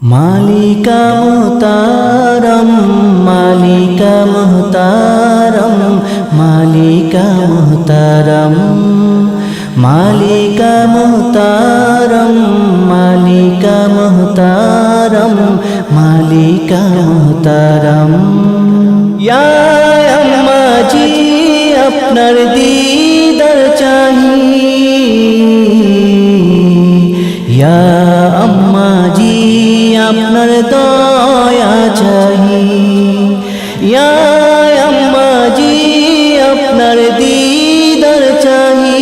মালিকা মুহতারম মালিকা মুহতারম মালিকা মুহতারম মালিকা মুহতারম মালিকা মুহতারম মালিকা মুহতারম ইয়া আম্মা জি আপনার দীদার চাহি ইয়া আম্মা জি আপনার দয়া চাহি ইয়া আম্মা জি আপনার দীদার চাহি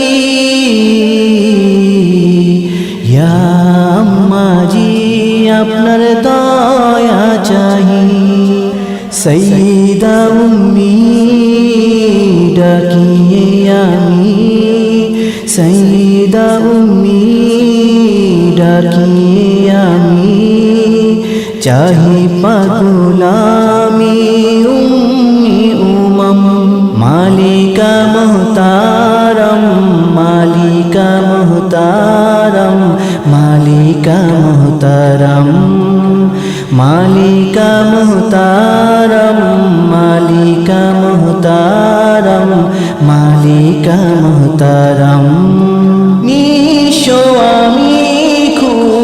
ইয়া আম্মা জি আপনার দয়া চাহি সাইয়্যিদা উম্মি ডাকিয়ে আমি সাইয়্যিদা উম্মি ডাকিয়ে আমি চাহি পাগুলামি উম্মি উমম মালিকা মুহতারম মালিকা মুহতারম মালিকা মুহতারম মালিকা মুহতারম মালিকা মুহতারম মালিকা মুহতারম নিশো আমি খুব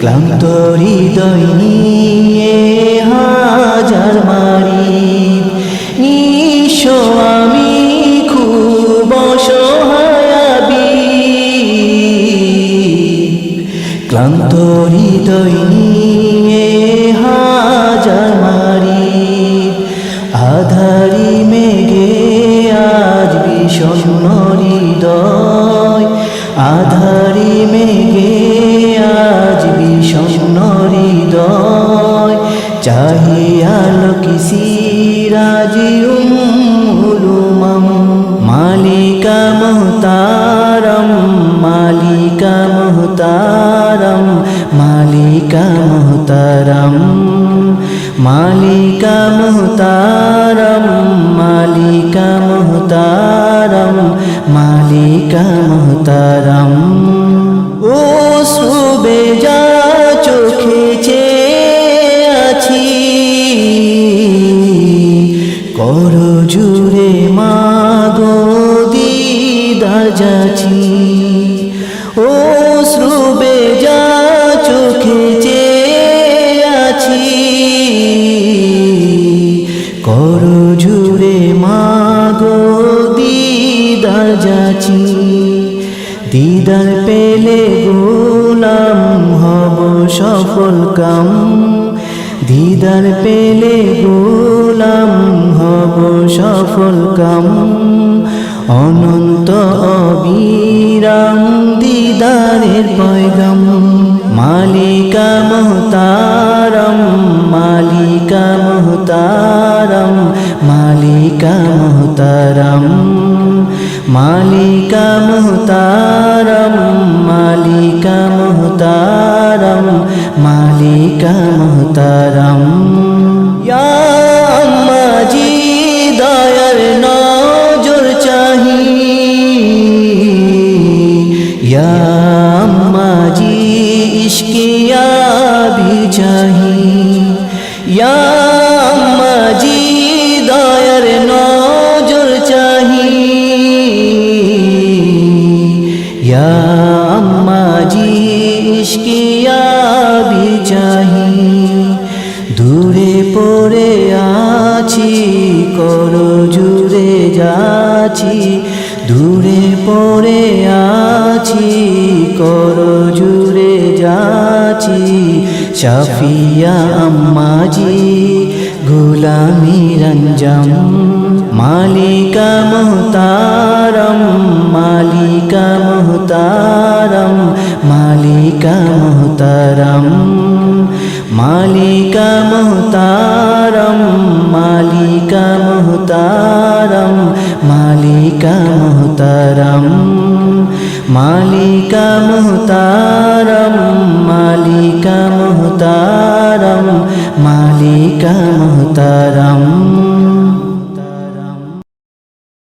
ক্লান্ত হৃদয় নিয়ে হাজার মারি নিশো আমি খুব অসহায়াবি ক্লান্ত হৃদয় নিয়ে হাজার মারি আধারি মেঘে আজ বিষণ্ণ হৃদয় আধারি মেঘে আজ বিষণ্ণ হৃদয় চাহিয়া লোকি সিরাজি উম্মুলুমাম মালিকা মুহতারম মালিকা মুহতারম মালিকা মুহতারম মালিকা মুহতারম মালিকা মুহতারম মালিকা মুহতারম ও সুবে যা চোখে চেয়ে আছি কর জুড়ে মাগো দিদার যাচ্ছি ও সুবে যা চোখে চেয়ে আছি কর জুড়ে মাগো দিদার যাচ্ছি দিদার পেলে গোলাম হব সফল কাম দিদার পেলে গোলাম হব সফল কাম অনন্ত অবিরাম দিদারের পয়গাম মালিকা মুহতারম মালিকা মুহতারম মালিকা মুহতারম মালিকা মুহতারম মালিকা মুহতারম মালিকা মুহতারম ইয়া আম্মা জি দয়ার নজর চাহি ইয়া আম্মা জি ইশকিয়া ভি চাহি ইয়া আম্মা জি দয়ার নজর চাহি ইয়া আম্মা জি ইশকিয়া ভি চাহি দূরে পড়ে আছি কর জুড়ে যাচ্ছি দূরে পড়ে আছি কর জুড়ে যাচ্ছি শাফিয়া আম্মা জি গোলামি রঞ্জম মালিকা মুহতারম মালিকা মুহতারম মালিকা মুহতারম মালিকা মুহতারম মালিকা মুহতারম মালিকা মুহতারম মালিকা মুহতারম মালিকা মুহতারম মালিকা মুহতারম